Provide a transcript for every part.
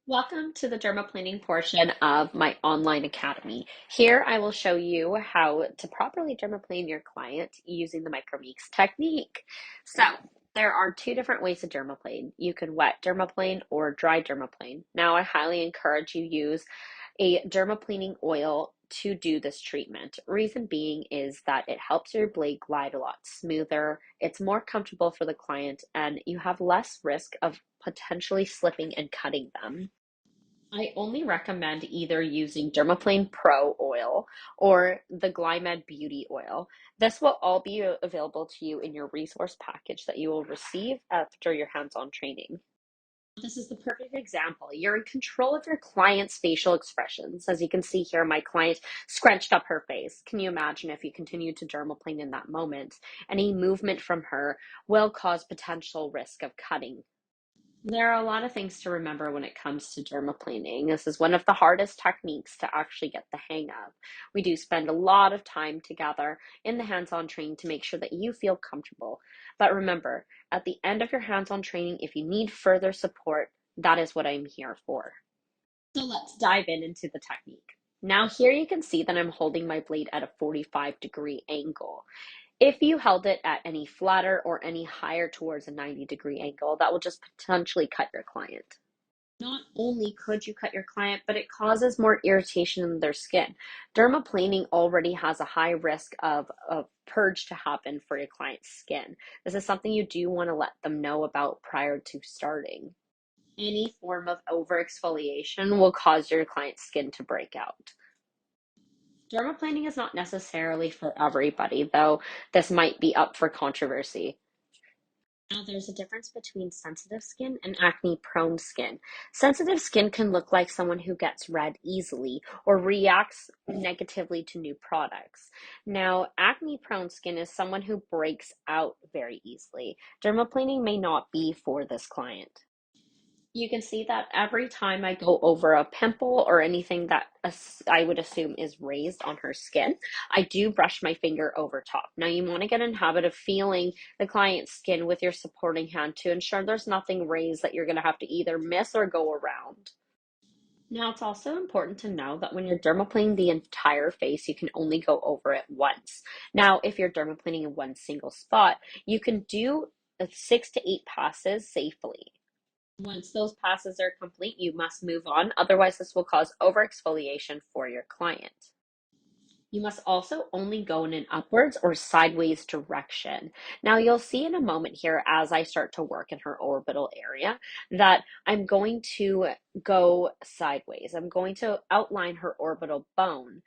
Welcome to the dermaplaning portion of my online academy. Here I will show you how to properly dermaplane your client using the Micromeeks technique. So there are two different ways to dermaplane. You can wet dermaplane or dry dermaplane. Now I highly encourage you use a dermaplaning oil to do this treatment. Reason being is that it helps your blade glide a lot smoother, it's more comfortable for the client, and you have less risk of potentially slipping and cutting them. I only recommend either using Dermaplane Pro oil or the Glymed Beauty oil. This will all be available to you in your resource package that you will receive after your hands-on training. This is the perfect example. You're in control of your client's facial expressions. As you can see here, my client scrunched up her face. Can you imagine if you continue to dermaplane in that moment? Any movement from her will cause potential risk of cutting. There are a lot of things to remember when it comes to dermaplaning. This is one of the hardest techniques to actually get the hang of. We do spend a lot of time together in the hands-on training to make sure that you feel comfortable. But remember, at the end of your hands-on training, if you need further support, that is what I'm here for. So let's dive into the technique. Now here you can see that I'm holding my blade at a 45-degree angle. If you held it at any flatter or any higher towards a 90-degree angle, that will just potentially cut your client. Not only could you cut your client, but it causes more irritation in their skin. Dermaplaning already has a high risk of purge to happen for your client's skin. This is something you do want to let them know about prior to starting. Any form of overexfoliation will cause your client's skin to break out. Dermaplaning is not necessarily for everybody, though this might be up for controversy. Now, there's a difference between sensitive skin and acne-prone skin. Sensitive skin can look like someone who gets red easily or reacts negatively to new products. Now, acne-prone skin is someone who breaks out very easily. Dermaplaning may not be for this client. You can see that every time I go over a pimple or anything that I would assume is raised on her skin, I do brush my finger over top. Now you want to get in the habit of feeling the client's skin with your supporting hand to ensure there's nothing raised that you're going to have to either miss or go around. Now, it's also important to know that when you're dermaplaning the entire face, you can only go over it once. Now, if you're dermaplaning in one single spot, you can do 6 to 8 passes safely. Once those passes are complete, you must move on. Otherwise, this will cause overexfoliation for your client. You must also only go in an upwards or sideways direction. Now, you'll see in a moment here as I start to work in her orbital area that I'm going to go sideways. I'm going to outline her orbital bone.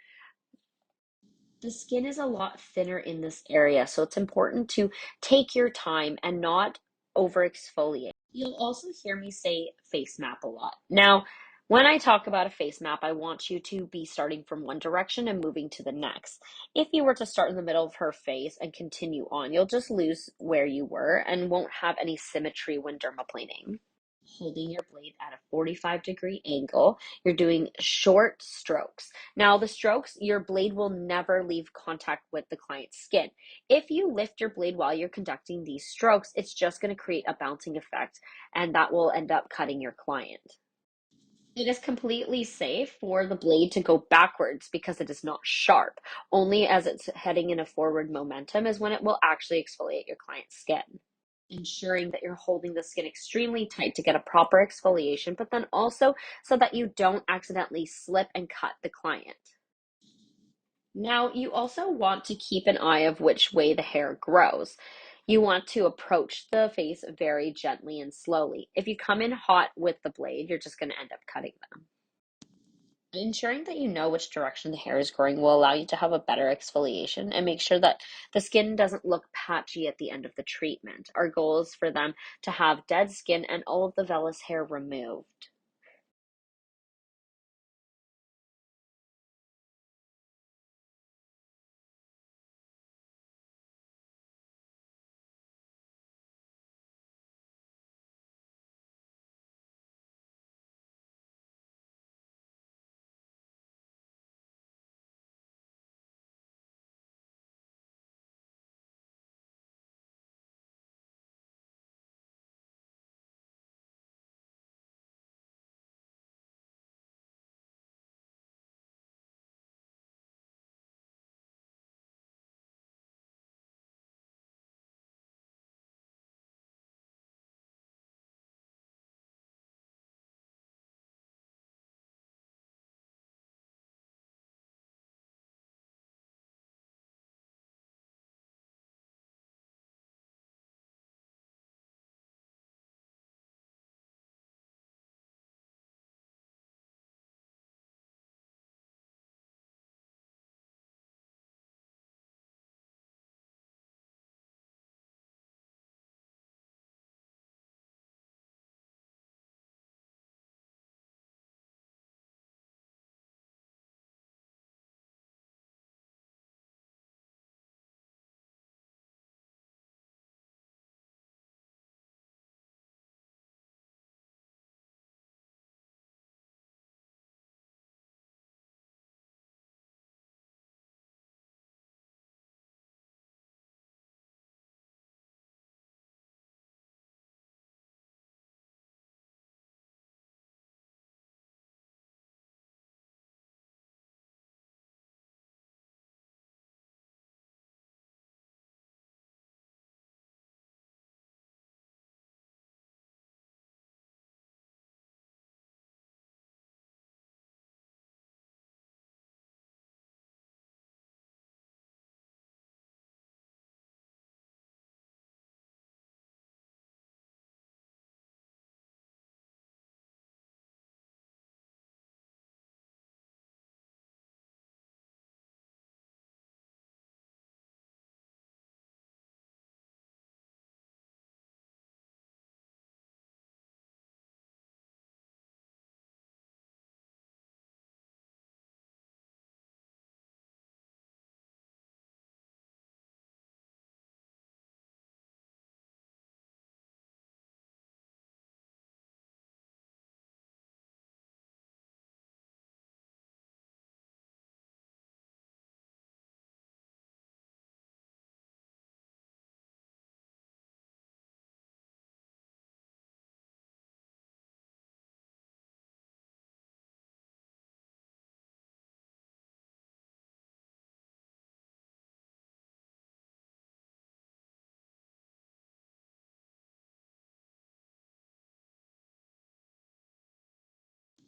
The skin is a lot thinner in this area, so it's important to take your time and not overexfoliate. You'll also hear me say face map a lot. Now, when I talk about a face map, I want you to be starting from one direction and moving to the next. If you were to start in the middle of her face and continue on, you'll just lose where you were and won't have any symmetry when dermaplaning. Holding your blade at a 45-degree angle, you're doing short strokes. Now, the strokes, your blade will never leave contact with the client's skin. If you lift your blade while you're conducting these strokes, it's just going to create a bouncing effect, and that will end up cutting your client. It is completely safe for the blade to go backwards because it is not sharp. Only as it's heading in a forward momentum is when it will actually exfoliate your client's skin. Ensuring that you're holding the skin extremely tight to get a proper exfoliation, but then also so that you don't accidentally slip and cut the client. Now, you also want to keep an eye of which way the hair grows. You want to approach the face very gently and slowly. If you come in hot with the blade, you're just going to end up cutting them. Ensuring that you know which direction the hair is growing will allow you to have a better exfoliation and make sure that the skin doesn't look patchy at the end of the treatment. Our goal is for them to have dead skin and all of the vellus hair removed.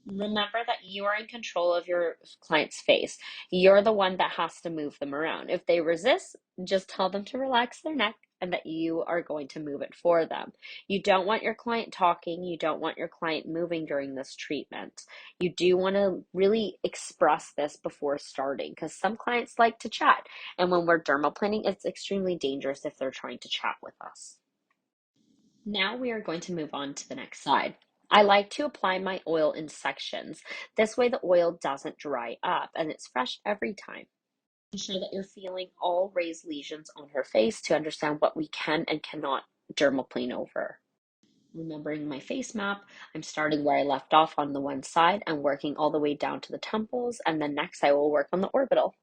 Remember that you are in control of your client's face. You're the one that has to move them around. If they resist, just tell them to relax their neck and that you are going to move it for them. You don't want your client talking. You don't want your client moving during this treatment. You do want to really express this before starting because some clients like to chat. And when we're dermaplaning, it's extremely dangerous if they're trying to chat with us. Now we are going to move on to the next side. I like to apply my oil in sections. This way the oil doesn't dry up and it's fresh every time. Ensure that you're feeling all raised lesions on her face to understand what we can and cannot dermaplane over. Remembering my face map, I'm starting where I left off on the one side and working all the way down to the temples, and then next I will work on the orbital.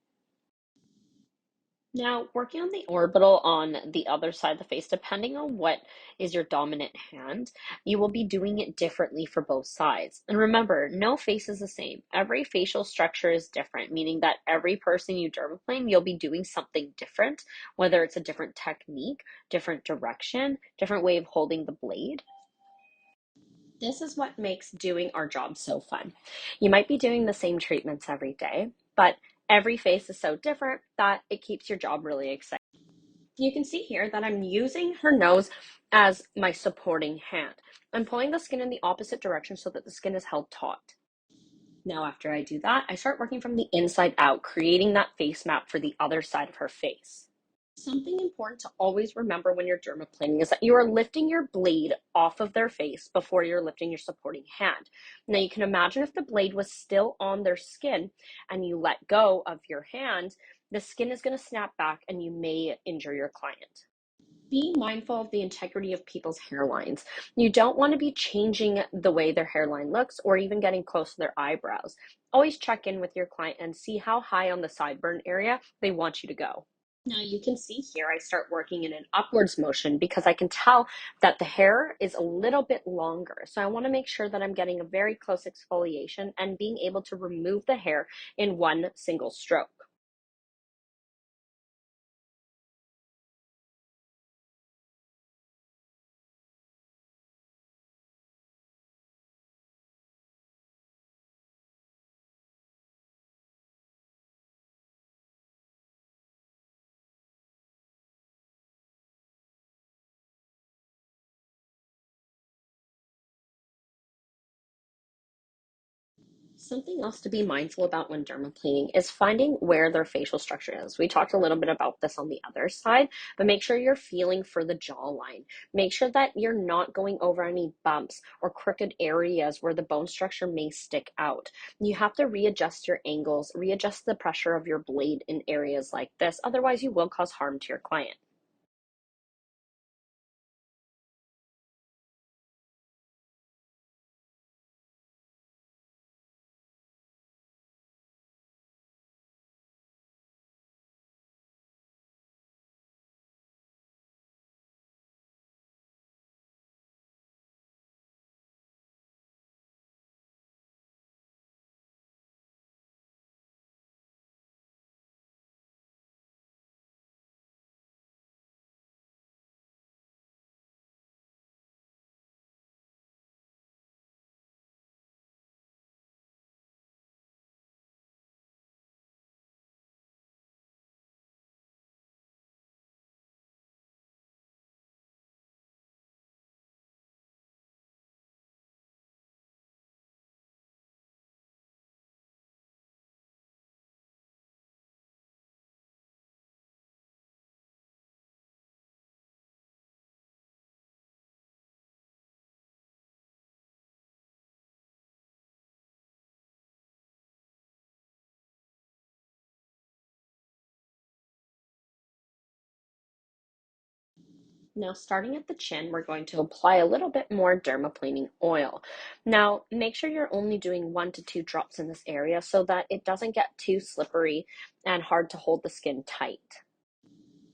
Now, working on the orbital on the other side of the face, depending on what is your dominant hand, you will be doing it differently for both sides. And remember, no face is the same. Every facial structure is different, meaning that every person you dermaplane, you'll be doing something different, whether it's a different technique, different direction, different way of holding the blade. This is what makes doing our job so fun. You might be doing the same treatments every day, but every face is so different that it keeps your job really exciting. You can see here that I'm using her nose as my supporting hand. I'm pulling the skin in the opposite direction so that the skin is held taut. Now, after I do that, I start working from the inside out, creating that face map for the other side of her face. Something important to always remember when you're dermaplaning is that you are lifting your blade off of their face before you're lifting your supporting hand. Now you can imagine if the blade was still on their skin and you let go of your hand, the skin is going to snap back and you may injure your client. Be mindful of the integrity of people's hairlines. You don't want to be changing the way their hairline looks or even getting close to their eyebrows. Always check in with your client and see how high on the sideburn area they want you to go. Now you can see here I start working in an upwards motion because I can tell that the hair is a little bit longer. So I want to make sure that I'm getting a very close exfoliation and being able to remove the hair in one single stroke. Something else to be mindful about when dermaplaning is finding where their facial structure is. We talked a little bit about this on the other side, but make sure you're feeling for the jawline. Make sure that you're not going over any bumps or crooked areas where the bone structure may stick out. You have to readjust your angles, readjust the pressure of your blade in areas like this. Otherwise, you will cause harm to your client. Now, starting at the chin, we're going to apply a little bit more dermaplaning oil. Now, make sure you're only doing 1 to 2 drops in this area so that it doesn't get too slippery and hard to hold the skin tight.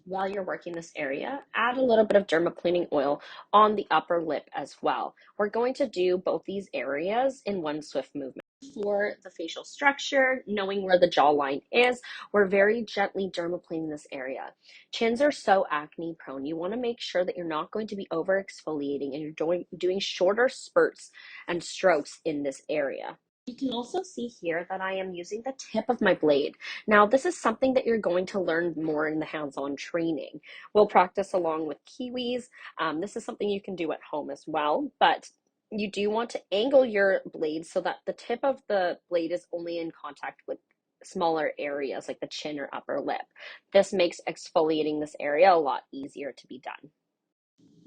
While you're working this area, add a little bit of dermaplaning oil on the upper lip as well. We're going to do both these areas in one swift movement. For the facial structure, knowing where the jawline is, we're very gently dermaplaning this area. Chins are so acne prone. You want to make sure that you're not going to be over exfoliating and you're doing shorter spurts and strokes in this area. You can also see here that I am using the tip of my blade. Now, this is something that you're going to learn more in the hands-on training. We'll practice along with kiwis. This is something you can do at home as well, but you do want to angle your blade so that the tip of the blade is only in contact with smaller areas like the chin or upper lip. This makes exfoliating this area a lot easier to be done.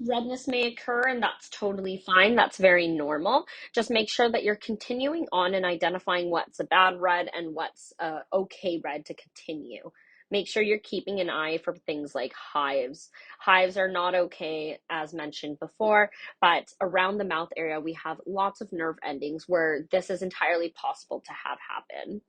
Redness may occur, and that's totally fine. That's very normal. Just make sure that you're continuing on and identifying what's a bad red and what's a okay red to continue. Make sure you're keeping an eye for things like hives. Hives are not okay, as mentioned before, but around the mouth area, we have lots of nerve endings where this is entirely possible to have happen.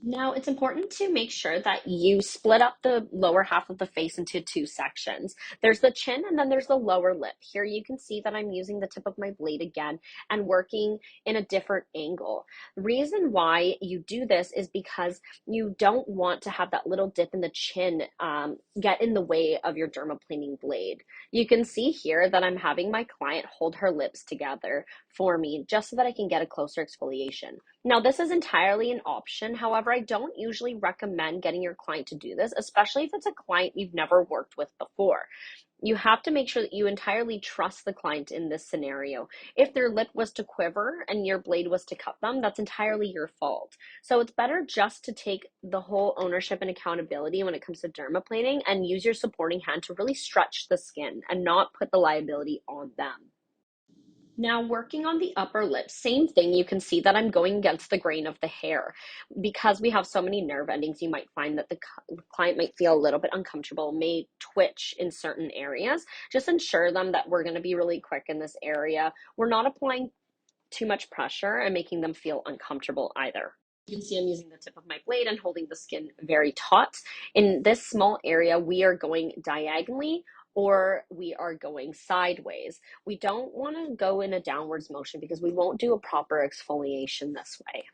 Now, it's important to make sure that you split up the lower half of the face into two sections. There's the chin and then there's the lower lip. Here you can see that I'm using the tip of my blade again and working in a different angle. The reason why you do this is because you don't want to have that little dip in the chin get in the way of your dermaplaning blade. You can see here that I'm having my client hold her lips together for me just so that I can get a closer exfoliation. Now, this is entirely an option. However, I don't usually recommend getting your client to do this, especially if it's a client you've never worked with before. You have to make sure that you entirely trust the client in this scenario. If their lip was to quiver and your blade was to cut them, that's entirely your fault. So it's better just to take the whole ownership and accountability when it comes to dermaplaning and use your supporting hand to really stretch the skin and not put the liability on them. Now, working on the upper lip, same thing. You can see that I'm going against the grain of the hair. Because we have so many nerve endings, you might find that the client might feel a little bit uncomfortable, may twitch in certain areas. Just ensure them that we're going to be really quick in this area. We're not applying too much pressure and making them feel uncomfortable either. You can see I'm using the tip of my blade and holding the skin very taut. In this small area, we are going diagonally or we are going sideways. We don't want to go in a downwards motion because we won't do a proper exfoliation this way.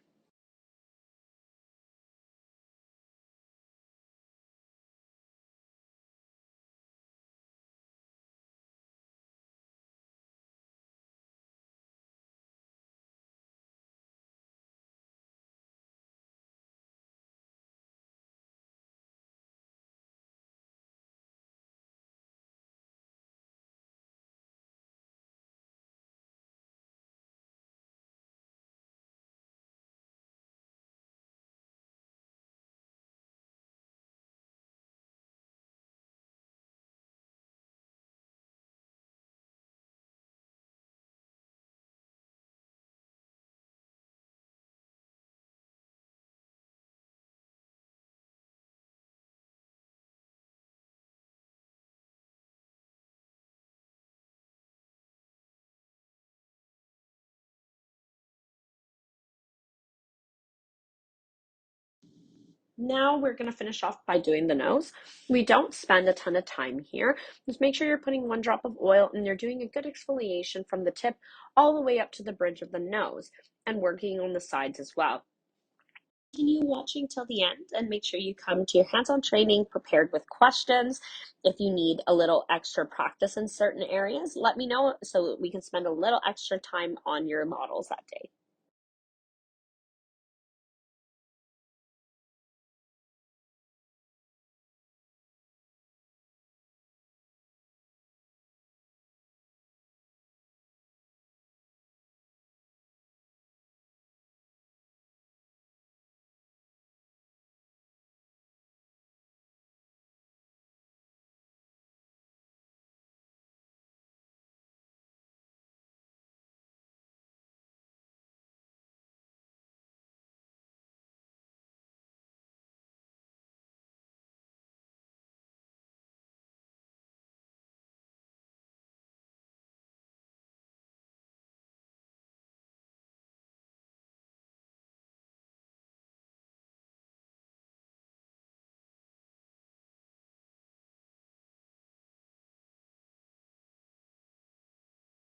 Now we're going to finish off by doing the nose. We don't spend a ton of time here. Just make sure you're putting one drop of oil and you're doing a good exfoliation from the tip all the way up to the bridge of the nose and working on the sides as well. Continue watching till the end and make sure you come to your hands-on training prepared with questions. If you need a little extra practice in certain areas, let me know so we can spend a little extra time on your models that day.